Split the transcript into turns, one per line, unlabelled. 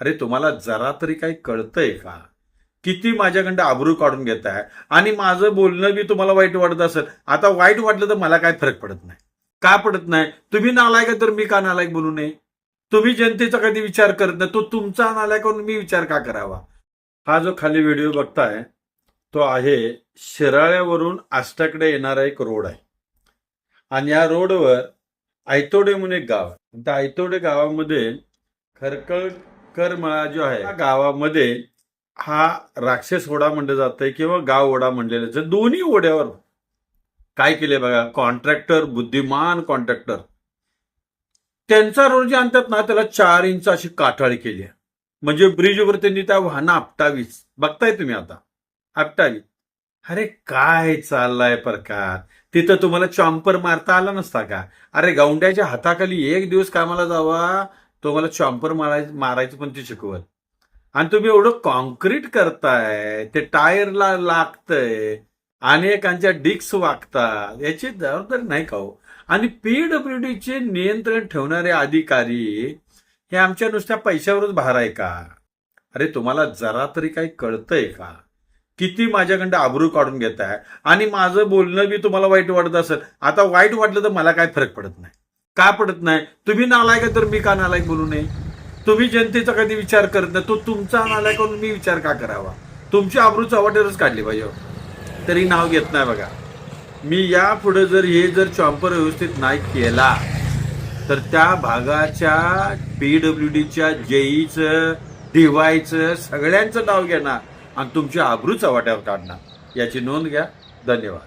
अरे तुम्हाला जरा तरी काही कळतंय का? किती माझ्याकडं आबरू काढून घेताय आणि माझं बोलणं बी तुम्हाला वाईट वाटत असेल. आता वाईट वाटलं तर मला काय फरक पडत नाही. का पडत नाही? तुम्ही नालायक आहे तर मी का नालायक बोलू नये? तुम्ही जनतेचा कधी विचार करत नाही, तो तुमचा नालायक म्हणून मी विचार का करावा? हा जो खाली व्हिडिओ बघताय तो आहे शिराळ्यावरून आष्टाकडे येणारा एक रोड आहे. आणि या रोडवर आयतोडे म्हणून एक गाव आहे. त्या आयतोडे गावामध्ये खरकळकर मळा जो आहे, त्या गावामध्ये हा राक्षस ओढा म्हणलं जातंय किंवा गाव ओढा म्हणलेलं जातं. दोन्ही ओढ्यावर काय केले बघा, कॉन्ट्रॅक्टर, बुद्धिमान कॉन्ट्रॅक्टर, त्यांचा रोड जे आणतात ना त्याला 4 इंच अशी काठाळी केली आहे. म्हणजे ब्रिजवर त्यांनी त्या वाहनं आपटावीच. बघताय तुम्ही आता आपटावी. अरे काय चाललाय प्रकार? तिथं तुम्हाला चॉम्पर मारता आला नसता का? अरे गौंड्याच्या हाताखाली एक दिवस कामाला जावा, तुम्हाला चॉम्पर मारायचं पण ते शिकवत. आणि तुम्ही एवढं कॉन्क्रीट करताय, ते टायरला लागतंय, अनेकांच्या डिक्स वागतात, याची जबाबदारी नाही का हो? आणि पीडब्ल्यूडीचे नियंत्रण ठेवणारे अधिकारी हे आमच्या नुसत्या पैशावरच भार आहे का? अरे तुम्हाला जरा तरी काही कळतंय का? किती माझ्याकडं आबरू काढून घेताय आणि माझं बोलणं बी तुम्हाला वाईट वाटत असेल. आता वाईट वाटलं तर मला काय फरक पडत नाही. का पडत नाही? तुम्ही नालायक आहे तर मी का नालायक बोलू नये? तुम्ही जनतेचा कधी विचार करत नाही, तो तुमचा नालायक म्हणून मी विचार का करावा? तुमची आबरू चव्हाट्यावरच काढली पाहिजे. तरी नाव घेत नाही बघा. मी यापुढे जर चॉम्पर व्यवस्थित नाही केला तर त्या भागाच्या पीडब्ल्यूडीच्या जेईचं, डीवायचं सगळ्यांचं नाव घेणार आणि तुमची आबरू चव्हाट्यावर काढणार. याची नोंद घ्या. धन्यवाद.